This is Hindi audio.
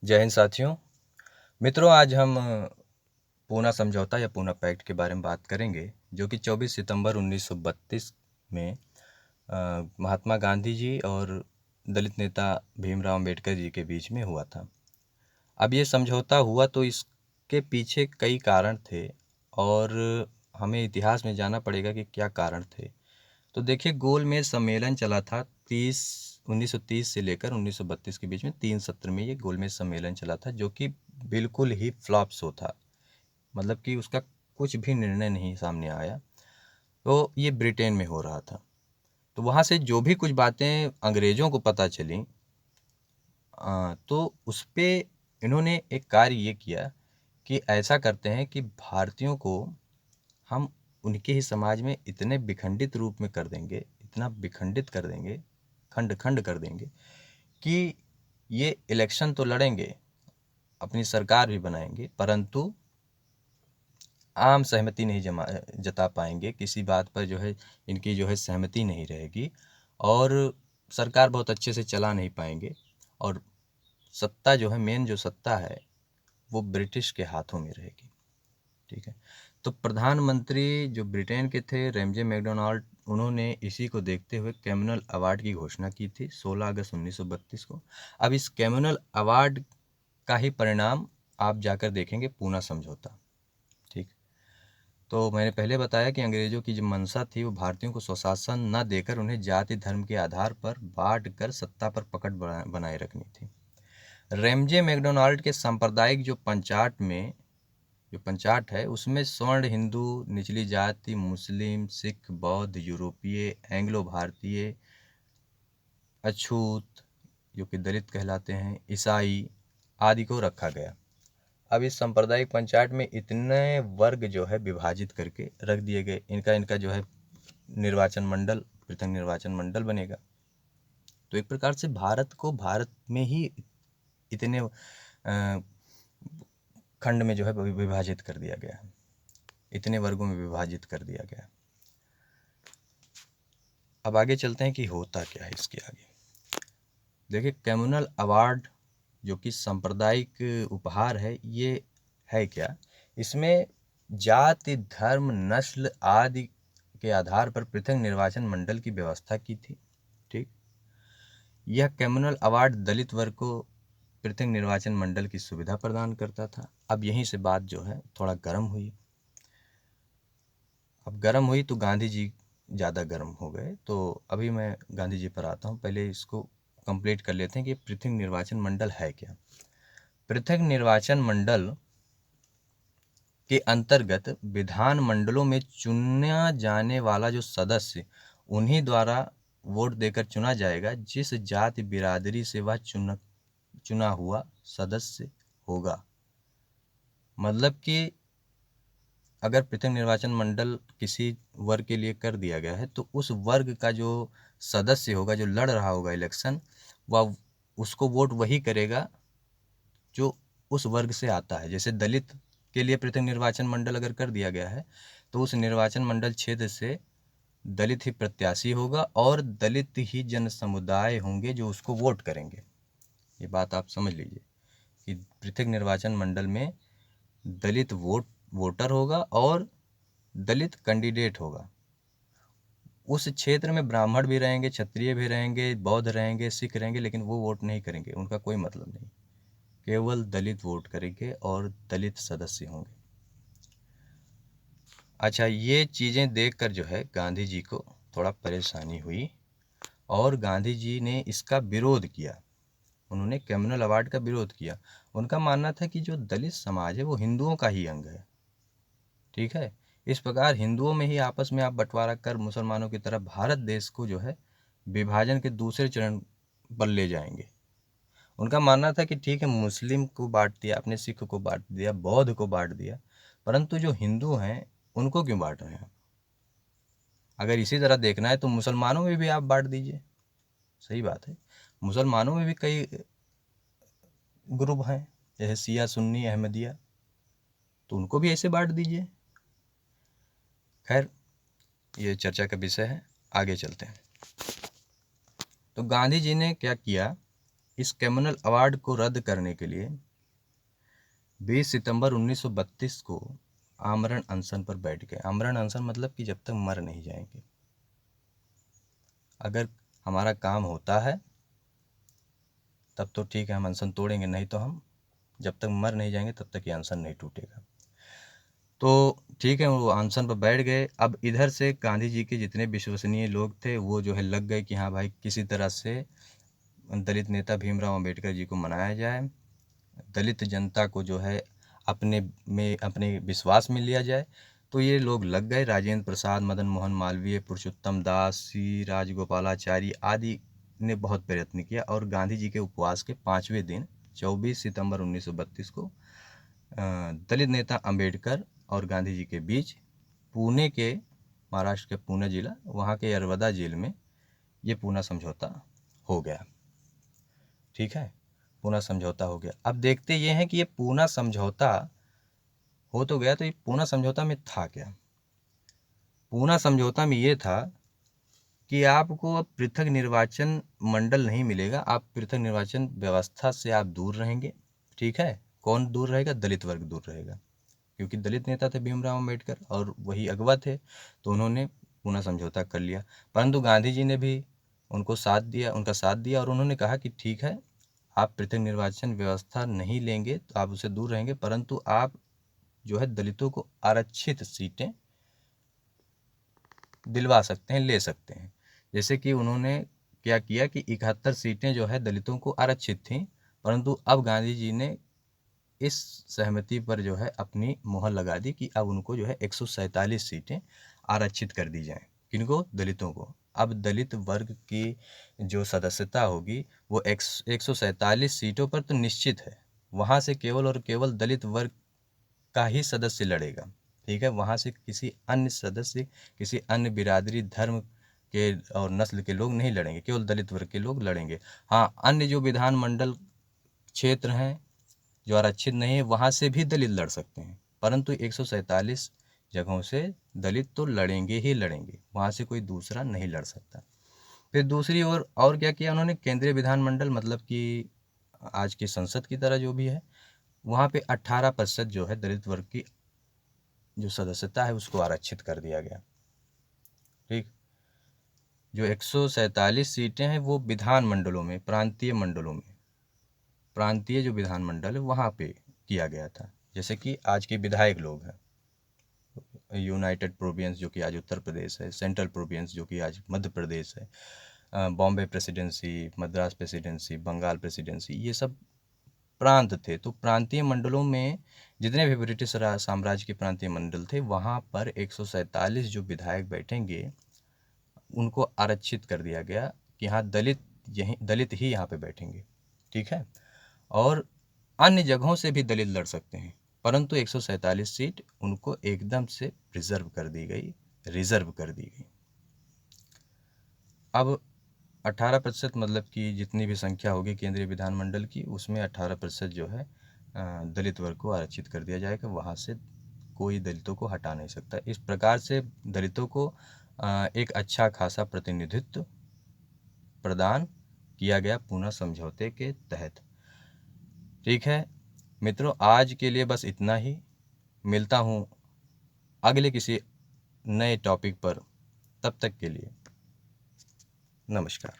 जय हिंद साथियों। मित्रों, आज हम पूना समझौता या पूना पैक्ट के बारे में बात करेंगे, जो कि 24 सितंबर 1932 में महात्मा गांधी जी और दलित नेता भीमराव अंबेडकर जी के बीच में हुआ था। अब ये समझौता हुआ तो इसके पीछे कई कारण थे और हमें इतिहास में जाना पड़ेगा कि क्या कारण थे। तो देखिए, गोलमेज सम्मेलन चला था 1930 से लेकर 1932 के बीच में 3 सत्र में ये गोलमेज सम्मेलन चला था, जो कि बिल्कुल ही फ्लॉप शो था। मतलब कि उसका कुछ भी निर्णय नहीं सामने आया। तो ये ब्रिटेन में हो रहा था। तो वहाँ से जो भी कुछ बातें अंग्रेज़ों को पता चली, तो उस पे इन्होंने एक कार्य ये किया कि ऐसा करते हैं कि भारतीयों को हम उनके ही समाज में इतने विखंडित रूप में कर देंगे, इतना विखंडित कर देंगे, खंड खंड कर देंगे कि ये इलेक्शन तो लड़ेंगे, अपनी सरकार भी बनाएंगे, परंतु आम सहमति नहीं जता पाएंगे। किसी बात पर जो है इनकी जो है सहमति नहीं रहेगी और सरकार बहुत अच्छे से चला नहीं पाएंगे। और सत्ता जो है, मेन जो सत्ता है, वो ब्रिटिश के हाथों में रहेगी। ठीक है। तो प्रधानमंत्री जो ब्रिटेन के थे, रैमजे मैकडोनाल्ड, उन्होंने इसी को देखते हुए कैमुनल अवार्ड की घोषणा की थी 16 अगस्त 1932 को। अब इस कैमुनल अवार्ड का ही परिणाम आप जाकर देखेंगे पूना समझौता। ठीक। तो मैंने पहले बताया कि अंग्रेजों की जो मंशा थी वो भारतीयों को स्वशासन न देकर उन्हें जाति धर्म के आधार पर बांट कर सत्ता पर पकड़ बनाए रखनी थी। रैमजे मैकडोनाल्ड के सांप्रदायिक जो पंचाट है, उसमें स्वर्ण, हिंदू, निचली जाति, मुस्लिम, सिख, बौद्ध, यूरोपीय, एंग्लो भारतीय, अछूत जो कि दलित कहलाते हैं, ईसाई आदि को रखा गया। अब इस सांप्रदायिक पंचायत में इतने वर्ग जो है विभाजित करके रख दिए गए। इनका इनका जो है निर्वाचन मंडल, पृथक निर्वाचन मंडल बनेगा। तो एक प्रकार से भारत को भारत में ही इतने खंड में जो है विभाजित कर दिया गया है, इतने वर्गों में विभाजित कर दिया गया। अब आगे चलते हैं कि होता क्या है इसके आगे। देखिए, कम्युनल अवार्ड जो कि सांप्रदायिक उपहार है, ये है क्या? इसमें जाति, धर्म, नस्ल आदि के आधार पर पृथक निर्वाचन मंडल की व्यवस्था की थी। ठीक। यह कम्युनल अवार्ड दलित वर्ग को पृथक निर्वाचन मंडल की सुविधा प्रदान करता था। अब यहीं से बात जो है थोड़ा गर्म हुई। अब गर्म हुई तो गांधी जी ज़्यादा गर्म हो गए। तो अभी मैं गांधी जी पर आता हूँ। पहले इसको कंप्लीट कर लेते हैं कि पृथक निर्वाचन मंडल है क्या। पृथक निर्वाचन मंडल के अंतर्गत विधान मंडलों में चुना जाने वाला जो सदस्य उन्हीं द्वारा वोट देकर चुना जाएगा जिस जाति बिरादरी से वह चुना हुआ सदस्य होगा। मतलब कि अगर पृथक निर्वाचन मंडल किसी वर्ग के लिए कर दिया गया है तो उस वर्ग का जो सदस्य होगा, जो लड़ रहा होगा इलेक्शन, वह उसको वोट वही करेगा जो उस वर्ग से आता है। जैसे दलित के लिए पृथक निर्वाचन मंडल अगर कर दिया गया है तो उस निर्वाचन मंडल क्षेत्र से दलित ही प्रत्याशी होगा और दलित ही जन समुदाय होंगे जो उसको वोट करेंगे। ये बात आप समझ लीजिए कि पृथक निर्वाचन मंडल में दलित वोटर होगा और दलित कैंडिडेट होगा। उस क्षेत्र में ब्राह्मण भी रहेंगे, क्षत्रिय भी रहेंगे, बौद्ध रहेंगे, सिख रहेंगे, लेकिन वो वोट नहीं करेंगे, उनका कोई मतलब नहीं। केवल दलित वोट करेंगे और दलित सदस्य होंगे। अच्छा, ये चीज़ें देखकर जो है गांधी जी को थोड़ा परेशानी हुई और गांधी जी ने इसका विरोध किया। उन्होंने कम्युनल अवार्ड का विरोध किया। उनका मानना था कि जो दलित समाज है वो हिंदुओं का ही अंग है। ठीक है। इस प्रकार हिंदुओं में ही आपस में आप बंटवारा कर मुसलमानों की तरह भारत देश को जो है विभाजन के दूसरे चरण पर ले जाएंगे। उनका मानना था कि ठीक है, मुस्लिम को बांट दिया, अपने सिख को बांट दिया, बौद्ध को बांट दिया, परंतु जो हिंदू हैं उनको क्यों बांट रहे हैं? अगर इसी तरह देखना है तो मुसलमानों में भी आप बांट दीजिए। सही बात है, मुसलमानों में भी कई ग्रुप हैं, जैसे शिया, सुन्नी, अहमदिया, तो उनको भी ऐसे बांट दीजिए। खैर, ये चर्चा का विषय है, आगे चलते हैं। तो गांधी जी ने क्या किया इस कम्युनल अवार्ड को रद्द करने के लिए 20 सितंबर 1932 को आमरण अनशन पर बैठ गए। आमरण अनशन मतलब कि जब तक मर नहीं जाएंगे। अगर हमारा काम होता है तब तो ठीक है, हम अनशन तोड़ेंगे, नहीं तो हम जब तक मर नहीं जाएंगे तब तक ये अनशन नहीं टूटेगा। तो ठीक है, वो अनशन पर बैठ गए। अब इधर से गांधी जी के जितने विश्वसनीय लोग थे वो जो है लग गए कि हाँ भाई, किसी तरह से दलित नेता भीमराव अंबेडकर जी को मनाया जाए, दलित जनता को जो है अपने विश्वास में लिया जाए। तो ये लोग लग गए। राजेंद्र प्रसाद, मदन मोहन मालवीय, पुरुषोत्तम दास, सी राजगोपालाचारी आदि ने बहुत प्रयत्न किया और गांधी जी के उपवास के 5वें दिन 24 सितंबर 1932 को दलित नेता अंबेडकर और गांधी जी के बीच पुणे के, महाराष्ट्र के पुणे जिला, वहाँ के यरवदा जेल में ये पूना समझौता हो गया। ठीक है, पूना समझौता हो गया। अब देखते ये हैं कि ये पूना समझौता हो तो गया, तो ये पूना समझौता में था क्या। पूना समझौता में ये था कि आपको अब पृथक निर्वाचन मंडल नहीं मिलेगा, आप पृथक निर्वाचन व्यवस्था से आप दूर रहेंगे। ठीक है, कौन दूर रहेगा? दलित वर्ग दूर रहेगा, क्योंकि दलित नेता थे भीमराव अम्बेडकर और वही अगवा थे, तो उन्होंने पूना समझौता कर लिया। परंतु गांधी जी ने भी उनका साथ दिया और उन्होंने कहा कि ठीक है, आप पृथक निर्वाचन व्यवस्था नहीं लेंगे तो आप उससे दूर रहेंगे, परंतु आप जो है दलितों को आरक्षित सीटें दिलवा सकते हैं, ले सकते हैं। जैसे कि उन्होंने क्या किया कि 71 सीटें जो है दलितों को आरक्षित थीं, परंतु अब गांधी जी ने इस सहमति पर जो है अपनी मुहर लगा दी कि अब उनको जो है 147 सीटें आरक्षित कर दी जाएं। किनको? दलितों को। अब दलित वर्ग की जो सदस्यता होगी वो 147 सीटों पर तो निश्चित है, वहाँ से केवल और केवल दलित वर्ग का ही सदस्य लड़ेगा। ठीक है, वहाँ से किसी अन्य सदस्य, किसी अन्य बिरादरी, धर्म के और नस्ल के लोग नहीं लड़ेंगे, केवल दलित वर्ग के लोग लड़ेंगे। हाँ, अन्य जो विधानमंडल क्षेत्र हैं जो आरक्षित नहीं है, वहाँ से भी दलित लड़ सकते हैं, परंतु 147 जगहों से दलित तो लड़ेंगे ही लड़ेंगे, वहाँ से कोई दूसरा नहीं लड़ सकता। फिर दूसरी ओर और क्या किया उन्होंने? केंद्रीय विधानमंडल मतलब कि आज की संसद की तरह जो भी है, वहाँ पे 18% जो है दलित वर्ग की जो सदस्यता है उसको आरक्षित कर दिया गया। ठीक, जो 147 सीटें हैं वो विधानमंडलों में, प्रांतीय जो विधानमंडल है वहाँ पे किया गया था। जैसे कि आज के विधायक लोग हैं, यूनाइटेड प्रोविंस जो कि आज उत्तर प्रदेश है, सेंट्रल प्रोविंस जो कि आज मध्य प्रदेश है, Bombay presidency, Madras presidency, Bengal presidency, ये सब प्रांत थे। तो प्रांतीय मंडलों में जितने भी ब्रिटिश साम्राज्य के प्रांतीय मंडल थे, वहाँ पर 147 जो विधायक बैठेंगे उनको आरक्षित कर दिया गया कि हाँ, दलित ही यहाँ पे बैठेंगे। ठीक है, और अन्य जगहों से भी दलित लड़ सकते हैं, परंतु 147 सीट उनको एकदम से रिजर्व कर दी गई। अब 18% मतलब कि जितनी भी संख्या होगी केंद्रीय विधानमंडल की, उसमें 18% जो है दलित वर्ग को आरक्षित कर दिया जाएगा, वहाँ से कोई दलितों को हटा नहीं सकता। इस प्रकार से दलितों को एक अच्छा खासा प्रतिनिधित्व प्रदान किया गया पूना समझौते के तहत। ठीक है मित्रों, आज के लिए बस इतना ही। मिलता हूँ अगले किसी नए टॉपिक पर, तब तक के लिए नमस्कार।